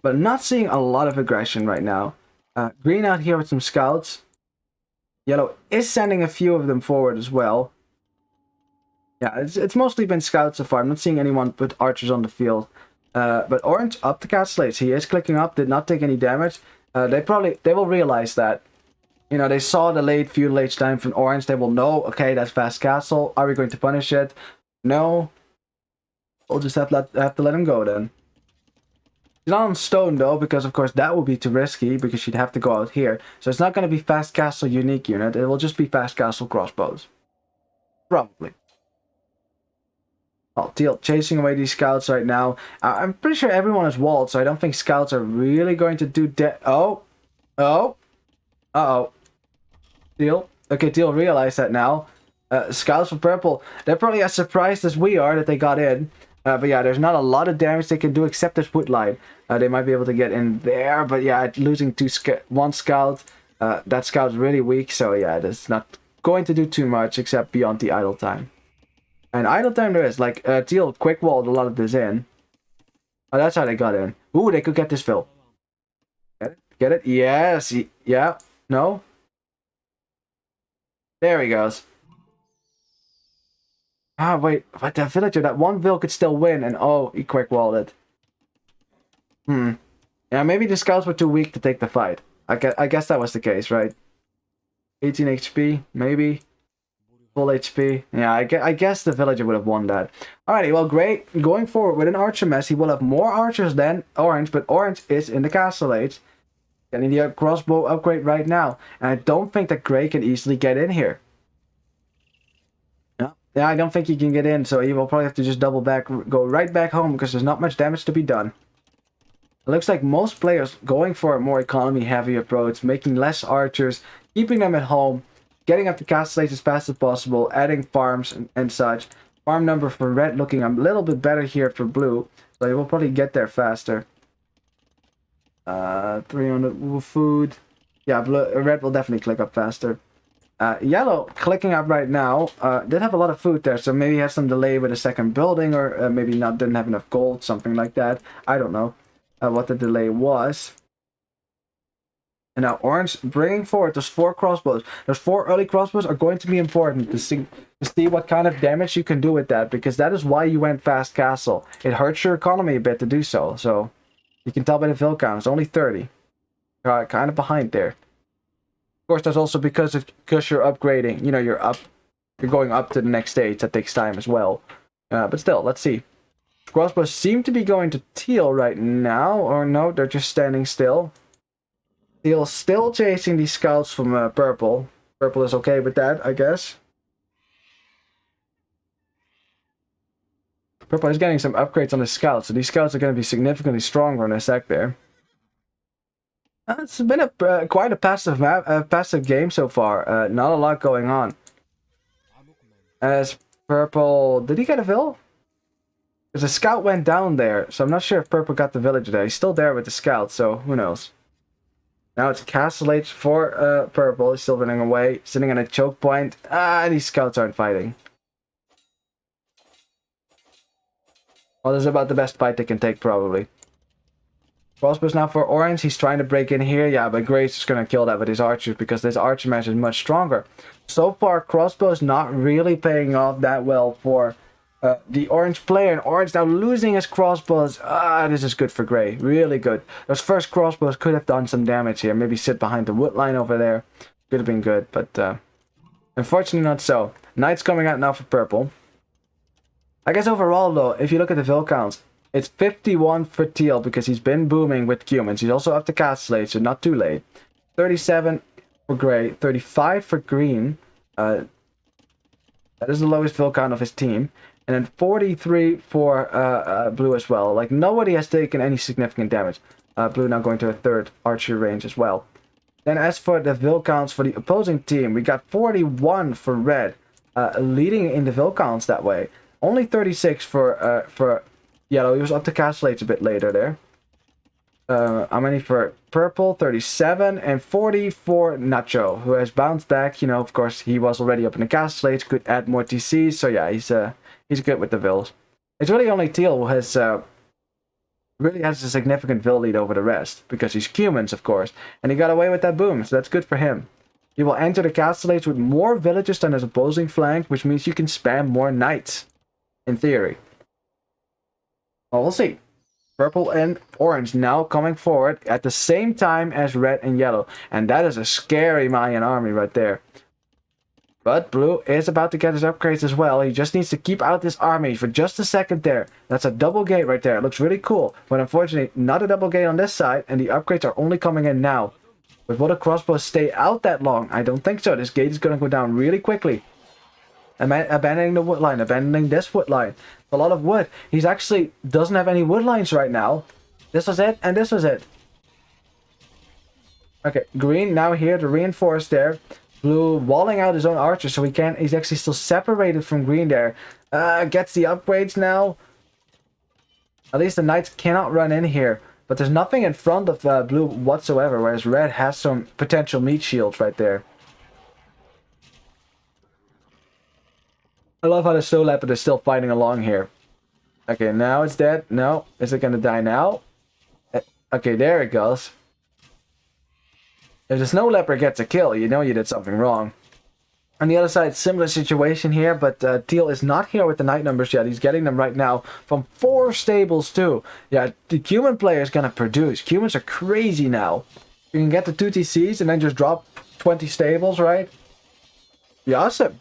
But not seeing a lot of aggression right now. Green out here with some scouts. Yellow is sending a few of them forward as well. Yeah, it's mostly been scouts so far. I'm not seeing anyone put archers on the field. But Orange up the castle slates. He is clicking up, did not take any damage. They will realize that. You know, they saw the late feudal age time from Orange. They will know, okay, that's fast castle. Are we going to punish it? No. We'll just have to let him go then. She's not on stone though, because of course that would be too risky, because she'd have to go out here. So it's not going to be fast castle unique unit, it will just be fast castle crossbows. Probably. Oh, Teal chasing away these scouts right now. I'm pretty sure everyone is walled, so I don't think scouts are really going to do oh. Uh-oh. Teal. Okay, Teal realized that now. Scouts for purple, they're probably as surprised as we are that they got in. But yeah, there's not a lot of damage they can do except this wood line. They might be able to get in there, but yeah, losing one scout, that scout's really weak, so yeah, it's not going to do too much except beyond the idle time. And idle time there is, like, Teal quick walled a lot of this in. Oh, that's how they got in. Ooh, they could get this fill. Get it? Get it? Yes! Yeah. No? There he goes. Ah, wait, but that villager, that one vill could still win, and oh, he quick walled it. Yeah, maybe the scouts were too weak to take the fight. I guess that was the case, right? 18 HP, maybe. Full HP. Yeah, I guess the villager would have won that. Alrighty, well, great. Going forward with an archer mess, he will have more archers than orange, but orange is in the castle age. Getting the crossbow upgrade right now. And I don't think that gray can easily get in here. Yeah, I don't think he can get in, so he will probably have to just double back, go right back home, because there's not much damage to be done. It looks like most players going for a more economy-heavy approach, making less archers, keeping them at home, getting up the castle age as fast as possible, adding farms and such. Farm number for red looking a little bit better here for blue, so he will probably get there faster. 300 food. Yeah, red will definitely click up faster. Yellow clicking up right now. Did have a lot of food there, so maybe he has some delay with a second building, or maybe didn't have enough gold, something like that. I don't know what the delay was. And now orange bringing forward those 4 crossbows. Those 4 early crossbows are going to be important to see what kind of damage you can do with that, because that is why you went fast castle. It hurts your economy a bit to do so. So you can tell by the vill count, it's only 30. Kind of behind there. Of course, that's also because you're upgrading. You know, you're going up to the next stage. That takes time as well. But still, let's see. Crossbows seem to be going to teal right now, or no, they're just standing still. Teal still chasing these scouts from purple. Purple is okay with that, I guess. Purple is getting some upgrades on the scouts, so these scouts are going to be significantly stronger in a sec there. It's been quite a passive game so far. Not a lot going on. As purple, did he get a vill? Because the scout went down there, so I'm not sure if purple got the villager there. He's still there with the scout, so who knows. Now it's castle age for purple. He's still running away, sitting on a choke point. These scouts aren't fighting. Well, this is about the best fight they can take, probably. Crossbows now for orange. He's trying to break in here. Yeah, but gray's just going to kill that with his archers, because this archer match is much stronger. So far, crossbows not really paying off that well for the orange player. And orange now losing his crossbows. This is good for gray. Really good. Those first crossbows could have done some damage here. Maybe sit behind the wood line over there. Could have been good, but unfortunately not so. Knight's coming out now for purple. I guess overall, though, if you look at the vill counts, it's 51 for teal because he's been booming with humans. He's also up to castle age, so not too late. 37 for gray, 35 for green. That is the lowest vill count of his team. And then 43 for blue as well. Like, nobody has taken any significant damage. Blue now going to a 3rd archer range as well. Then as for the vill counts for the opposing team, we got 41 for red, leading in the vill counts that way. Only 36 for yellow. He was up to castle age a bit later there. How many for purple? 37 and 40 for Nacho, who has bounced back. You know, of course, he was already up in the castle age. Could add more TCs. So yeah, he's good with the vills. It's really only teal who has really has a significant vill lead over the rest, because he's humans, of course, and he got away with that boom. So that's good for him. He will enter the castle age with more villages than his opposing flank, which means you can spam more knights. In theory. Well, we'll see. Purple and orange now coming forward at the same time as red and yellow. And that is a scary Mayan army right there. But blue is about to get his upgrades as well. He just needs to keep out this army for just a second there. That's a double gate right there. It looks really cool. But unfortunately, not a double gate on this side. And the upgrades are only coming in now. But will the crossbows stay out that long? I don't think so. This gate is going to go down really quickly. Abandoning the wood line, abandoning this wood line. A lot of wood. He's actually doesn't have any wood lines right now. This was it, and this was it. Okay, green now here to reinforce there. Blue walling out his own archer, so he's actually still separated from green there. Gets the upgrades now. At least the knights cannot run in here. But there's nothing in front of blue whatsoever, whereas red has some potential meat shields right there. I love how the Soul Leopard is still fighting along here. Okay, now it's dead. No. Is it going to die now? Okay, there it goes. If the Snow Leopard gets a kill, you know you did something wrong. On the other side, similar situation here, but Teal is not here with the knight numbers yet. He's getting them right now from 4 stables too. Yeah, the human player is going to produce. Humans are crazy now. You can get the 2 TCs and then just drop 20 stables, right? Be awesome.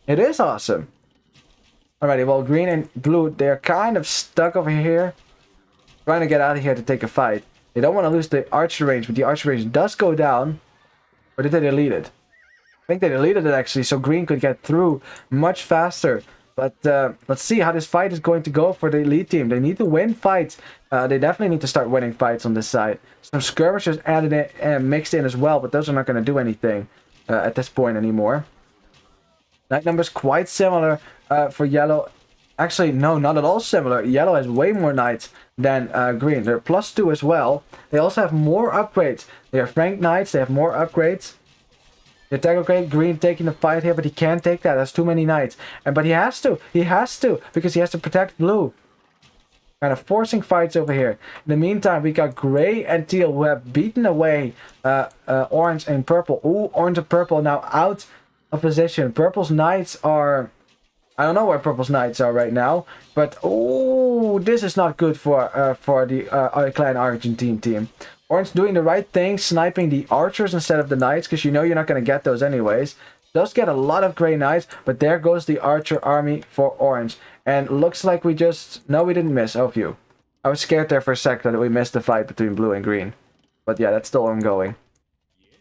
It is awesome. Alrighty, well, green and blue, they're kind of stuck over here. Trying to get out of here to take a fight. They don't want to lose the archer range, but the archer range does go down. Or did they delete it? I think they deleted it actually, so green could get through much faster. But let's see how this fight is going to go for the elite team. They need to win fights. They definitely need to start winning fights on this side. Some skirmishers added in and mixed in as well, but those are not going to do anything at this point anymore. Knight numbers quite similar for yellow. Actually, no, not at all similar. Yellow has way more knights than green. They're +2 as well. They also have more upgrades. They are ranked knights. They have more upgrades. The attack upgrade, green taking the fight here, but he can't take that. That's too many knights. But he has to. He has to, because he has to protect blue. Kind of forcing fights over here. In the meantime, we got gray and teal who have beaten away orange and purple. Ooh, orange and purple now out of position. Purple's knights are... I don't know where purple's knights are right now, but oh, this is not good for the Clan Argentine team. Orange doing the right thing, sniping the archers instead of the knights, because you know you're not going to get those anyways. Does get a lot of gray knights, but there goes the archer army for orange. And looks like we just... No, we didn't miss. Oh, phew. I was scared there for a second that we missed the fight between blue and green. But yeah, that's still ongoing.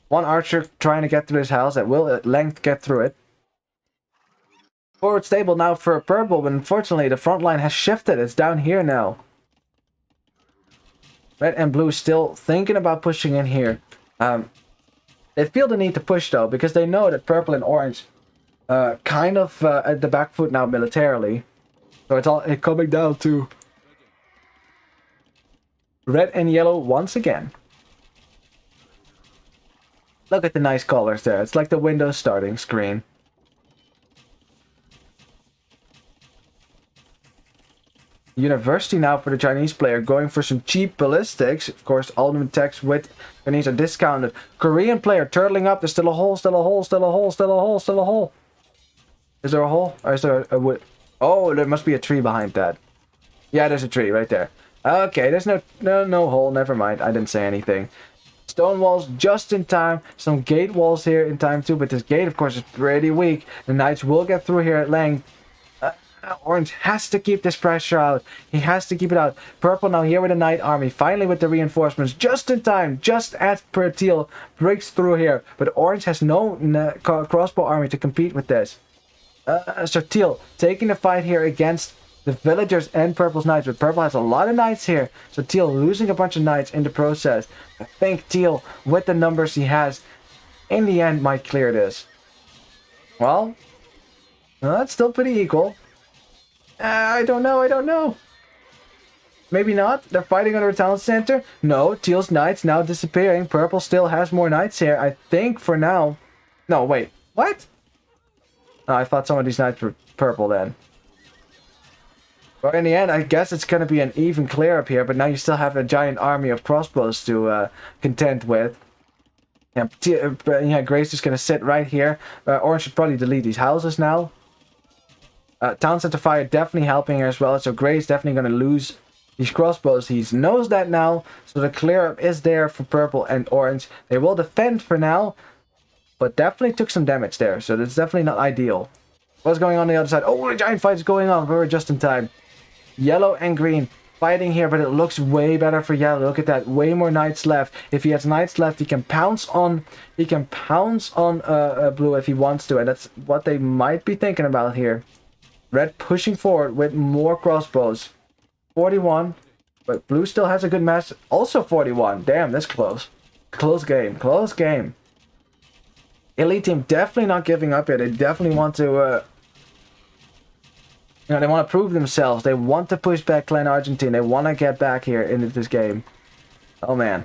One archer trying to get through his house that will at length get through it. Forward stable now for purple, but unfortunately the front line has shifted. It's down here now. Red and blue still thinking about pushing in here. They feel the need to push though, because they know that purple and orange kind of at the back foot now militarily. So it's all coming down to red and yellow once again. Look at the nice colors there. It's like the Windows starting screen. University now for the Chinese player, going for some cheap ballistics. Of course, ultimate text with Chinese are discounted. Korean player turtling up. There's still a hole, still a hole, still a hole, still a hole, still a hole. Is there a hole? Or is there a wood? Oh, there must be a tree behind that. Yeah, there's a tree right there. Okay, there's no hole. Never mind. I didn't say anything. Stone walls just in time. Some gate walls here in time too. But this gate, of course, is pretty weak. The knights will get through here at length. Orange has to keep this pressure out. He has to keep it out. Purple now here with the knight army. Finally with the reinforcements. Just in time. Just as per teal breaks through here. But orange has no crossbow army to compete with this. So teal taking the fight here against the villagers and purple's knights. But purple has a lot of knights here. So teal losing a bunch of knights in the process. I think teal, with the numbers he has, in the end might clear this. Well, that's still pretty equal. I don't know. Maybe not. They're fighting under a town center. No, teal's knights now disappearing. Purple still has more knights here, I think, for now. No, wait. What? Oh, I thought some of these knights were purple then. But in the end, I guess it's going to be an even clear up here. But now you still have a giant army of crossbows to contend with. Yeah, Gray's just going to sit right here. Orange should probably delete these houses now. Town center fire definitely helping here as well. So Gray's definitely going to lose these crossbows. He knows that now. So the clear up is there for purple and orange. They will defend for now. But definitely took some damage there. So that's definitely not ideal. What's going on the other side? Oh, a giant fight is going on. We're just in time. Yellow and green fighting here. But it looks way better for yellow. Look at that. Way more knights left. If he has knights left, he can pounce on blue if he wants to. And that's what they might be thinking about here. Red pushing forward with more crossbows. 41. But blue still has a good match. Also 41. Damn, that's close. Close game. Close game. Elite team definitely not giving up here. They definitely want to... they want to prove themselves. They want to push back Clan Argentine. They want to get back here into this game. Oh, man.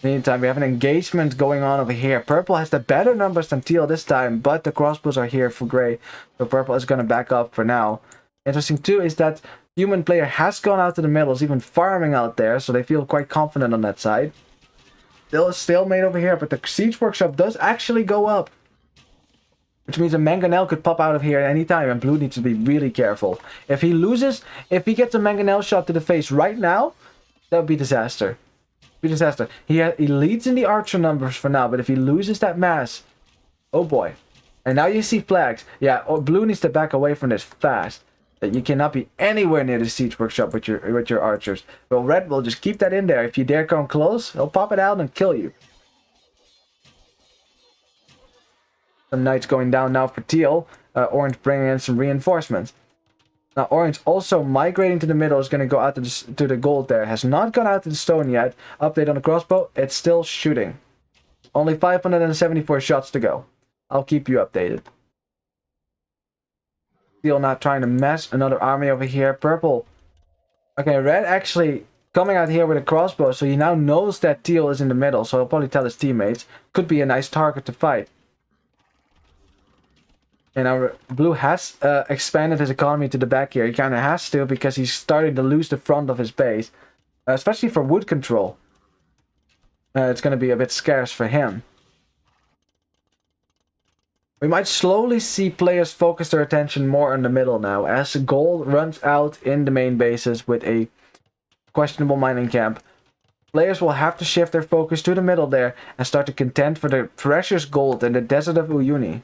Meantime, we have an engagement going on over here. Purple has the better numbers than teal this time, but the crossbows are here for gray. So purple is going to back up for now. Interesting too is that human player has gone out to the middle, is even farming out there, so they feel quite confident on that side. Still a stalemate over here, but the siege workshop does actually go up. Which means a mangonel could pop out of here at any time, and blue needs to be really careful. If he gets a mangonel shot to the face right now, that would be disaster. He leads in the archer numbers for now, but if he loses that mass, oh boy. And now you see flags. Yeah, blue needs to back away from this fast. You cannot be anywhere near the siege workshop with your archers. Well, red will just keep that in there. If you dare come close, he'll pop it out and kill you. Some knights going down now for teal. Orange bringing in some reinforcements. Now orange also migrating to the middle is going to go out to the gold there. Has not gone out to the stone yet. Update on the crossbow. It's still shooting. Only 574 shots to go. I'll keep you updated. Teal not trying to mess. Another army over here. Purple. Okay, red actually coming out here with a crossbow. So he now knows that teal is in the middle. So he'll probably tell his teammates. Could be a nice target to fight. And our blue has expanded his economy to the back here. He kind of has to because he's starting to lose the front of his base. Especially for wood control. It's going to be a bit scarce for him. We might slowly see players focus their attention more on the middle now. As gold runs out in the main bases with a questionable mining camp. Players will have to shift their focus to the middle there and start to contend for the precious gold in the desert of Uyuni.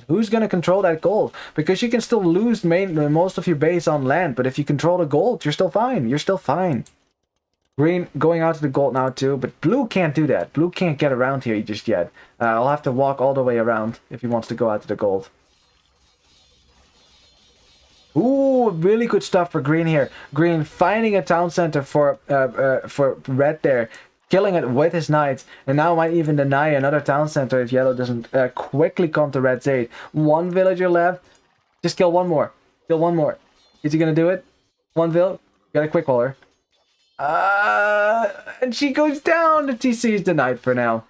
Who's going to control that gold? Because you can still lose most of your base on land, but if you control the gold, you're still fine. You're still fine. Green going out to the gold now too, but blue can't do that. Blue can't get around here just yet. I'll have to walk all the way around if he wants to go out to the gold. Ooh, really good stuff for green here. Green finding a town center for red there. Killing it with his knights, and now might even deny another town center if yellow doesn't quickly come to red's aid. One villager left. Just kill one more. Kill one more. Is he gonna do it? One vill. Got a quick waller. And she goes down. The TC is denied for now.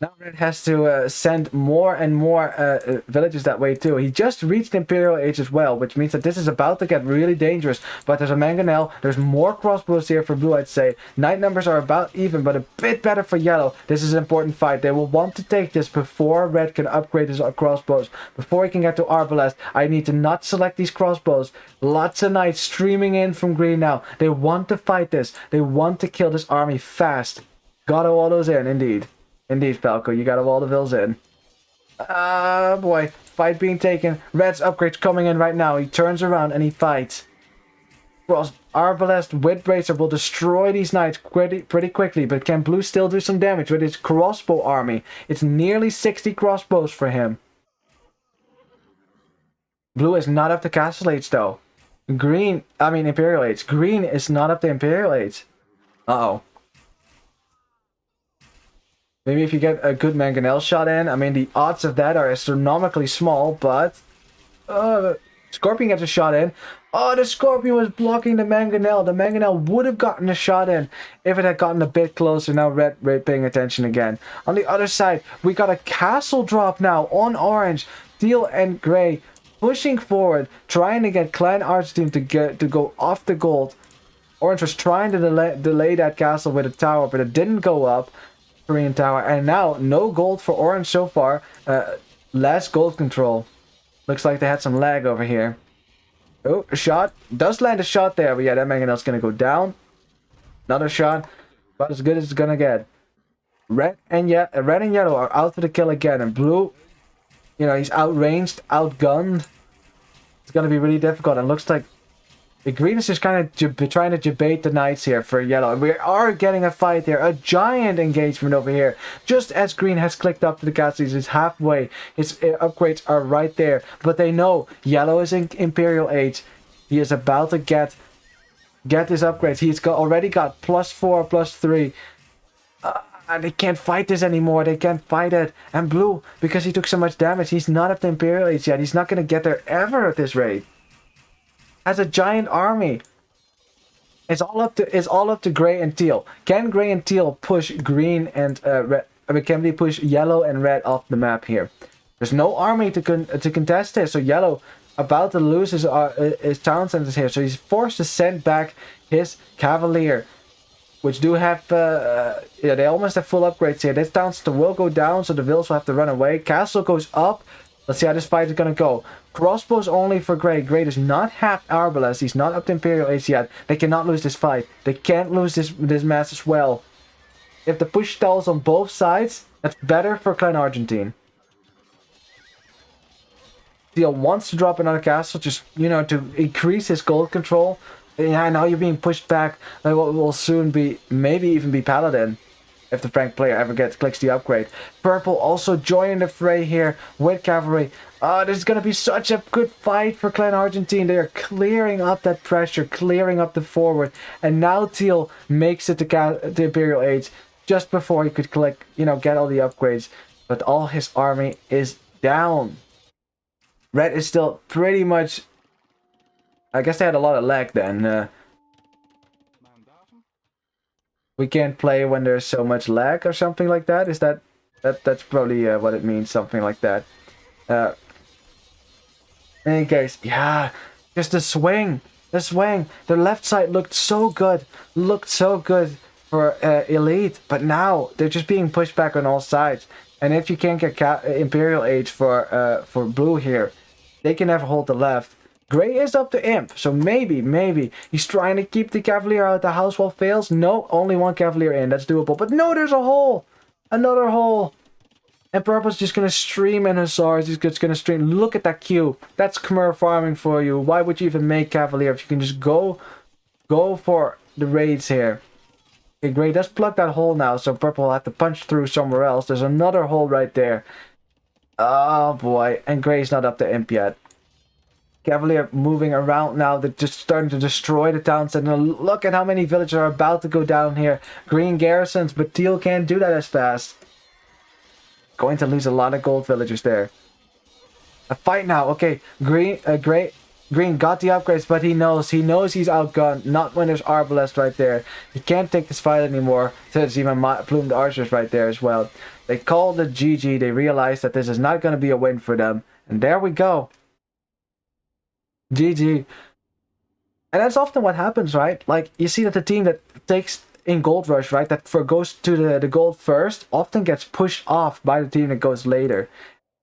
Now red has to send more and more villagers that way too. He just reached Imperial Age as well, which means that this is about to get really dangerous. But there's a mangonel. There's more crossbows here for blue, I'd say. Knight numbers are about even, but a bit better for yellow. This is an important fight. They will want to take this before red can upgrade his crossbows. Before he can get to Arbalest, I need to not select these crossbows. Lots of knights streaming in from green now. They want to fight this. They want to kill this army fast. Gotta all those in, indeed. Indeed, Falco, you got all the vills in. Boy. Fight being taken. Red's upgrades coming in right now. He turns around and he fights. Cross Arbalest with Bracer will destroy these knights pretty quickly, but can blue still do some damage with his crossbow army? It's nearly 60 crossbows for him. Blue is not up to Castle Age though. Imperial Age. Green is not up to Imperial Age. Uh-oh. Maybe if you get a good mangonel shot in. I mean, the odds of that are astronomically small, but... Scorpion gets a shot in. Oh, the Scorpion was blocking the mangonel. The mangonel would have gotten a shot in if it had gotten a bit closer. Now red paying attention again. On the other side, we got a castle drop now on orange. Teal and gray pushing forward, trying to get Clan Arg team to go off the gold. Orange was trying to delay that castle with a tower, but it didn't go up. Korean tower, and now no gold for orange so far. Less gold control. Looks like they had some lag over here. Oh, a shot. Does land a shot there, but yeah, that mangonel's gonna go down. Another shot, about as good as it's gonna get. Red and yellow are out for the kill again, and blue, you know, he's outranged, outgunned. It's gonna be really difficult, and looks like the green is just kind of trying to debate the knights here for yellow. We are getting a fight here. A giant engagement over here. Just as green has clicked up to the castles, it's halfway. His upgrades are right there. But they know yellow is in Imperial Age. He is about to get his upgrades. He's already got +4, +3. And they can't fight this anymore. They can't fight it. And blue, because he took so much damage, he's not up to Imperial Age yet. He's not going to get there ever at this rate. Has a giant army. It's all up to gray and teal. Can gray and teal push green and red? I mean, can they push yellow and red off the map here? There's no army to contest this. So yellow about to lose his town centers here. So he's forced to send back his cavalier, which do have yeah, they almost have full upgrades here. This town center will go down, so the vills will have to run away. Castle goes up. Let's see how this fight is gonna go. Crossbows only for Grey. Grey does not have Arbalest. He's not up to Imperial Age yet. They cannot lose this fight. They can't lose this match as well. if the push stalls on both sides, that's better for Clan Argentine. Teal wants to drop another castle, just, you know, to increase his gold control. Yeah, now you're being pushed back. Like what will soon be, maybe even be Paladin, if the Frank player ever clicks the upgrade. Purple also joining the fray here with cavalry. Oh, this is going to be such a good fight for Clan Argentine. They are clearing up that pressure, clearing up the forward. And now Teal makes it to Imperial Age just before he could click, you know, get all the upgrades. But all his army is down. Red is still pretty much... I guess they had a lot of lag then. We can't play when there's so much lag or something like that. Is that's probably what it means, something like that. In any case, yeah, just the swing. The left side looked so good for Elite, but now they're just being pushed back on all sides. And if you can't get Imperial Age for blue here, they can never hold the left. Gray is up to Imp, so maybe he's trying to keep the Cavalier out. The house wall fails. No, only one Cavalier in. That's doable. But no, there's a hole. Another hole. And Purple's just going to stream in Hussars. He's just going to stream. Look at that queue. That's Khmer farming for you. Why would you even make Cavalier if you can just go for the raids here? Okay, Gray does plug that hole now, so Purple will have to punch through somewhere else. There's another hole right there. Oh boy. And Gray's not up to Imp yet. Cavalier moving around now. They're just starting to destroy the towns. And look at how many villagers are about to go down here. Green garrisons, but Teal can't do that as fast. Going to lose a lot of gold villagers there. A fight now. Okay, Green got the upgrades, but he knows he's outgunned. Not when there's Arbalest right there. He can't take this fight anymore. So there's even plumed archers right there as well. They called it GG. They realized that this is not going to be a win for them. And there we go. GG. And that's often what happens, right? Like, you see that the team that takes in Gold Rush, right, that goes to the gold first, often gets pushed off by the team that goes later.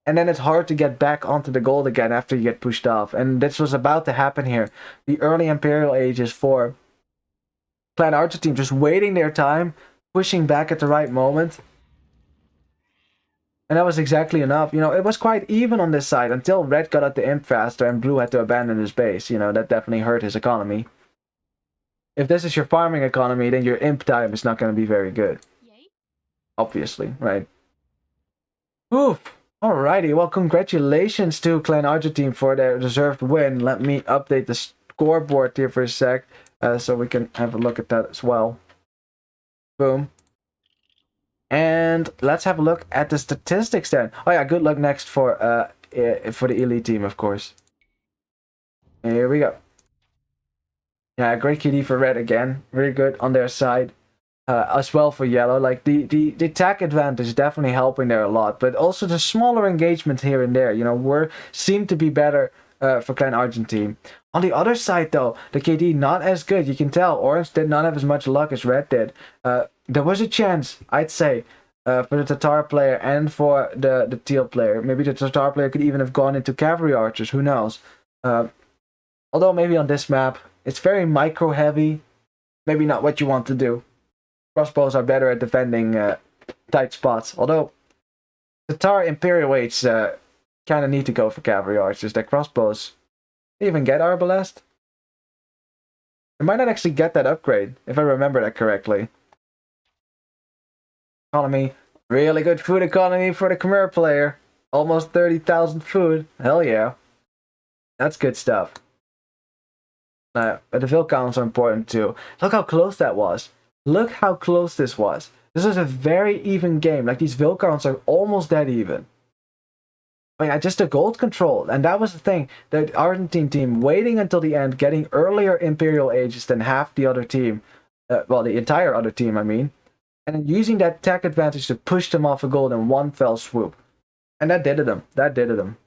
And then it's hard to get back onto the gold again after you get pushed off. And this was about to happen here. The early Imperial Age is for Clan Archer team just waiting their time, pushing back at the right moment. And that was exactly enough. You know, it was quite even on this side until Red got out the Imp faster and Blue had to abandon his base. You know, that definitely hurt his economy. If this is your farming economy, then your Imp time is not going to be very good. Obviously, right? Oof. Alrighty, well, congratulations to Clan Archer team for their deserved win. Let me update the scoreboard here for a sec, so we can have a look at that as well. Boom. And let's have a look at the statistics then. Oh yeah, good luck next for the Elite team, of course. Here we go. Yeah, great KD for Red again. Very good on their side. As well for Yellow. Like the attack advantage definitely helping there a lot. But also the smaller engagement here and there, you know, seem to be better for Clan Argentine. On the other side though, the KD not as good. You can tell Orange did not have as much luck as Red did. There was a chance, I'd say, for the Tatar player and for the Teal player. Maybe the Tatar player could even have gone into Cavalry Archers, who knows. Although maybe on this map, it's very micro heavy. Maybe not what you want to do. Crossbows are better at defending tight spots. Although, Tatar Imperial Age kind of need to go for Cavalry Archers. Their crossbows, they even get Arbalest. They might not actually get that upgrade, if I remember that correctly. Economy, really good food economy for the Khmer player. Almost 30,000 food. Hell yeah. That's good stuff. But the vill counts are important too. Look how close that was. Look how close this was. This is a very even game. Like, these vill counts are almost dead even. But yeah, just the gold control. And that was the thing. The Argentine team waiting until the end, getting earlier Imperial Ages than half the other team. Well, the entire other team, I mean. And then using that tech advantage to push them off a gold in one fell swoop. And that did it them. That did it them.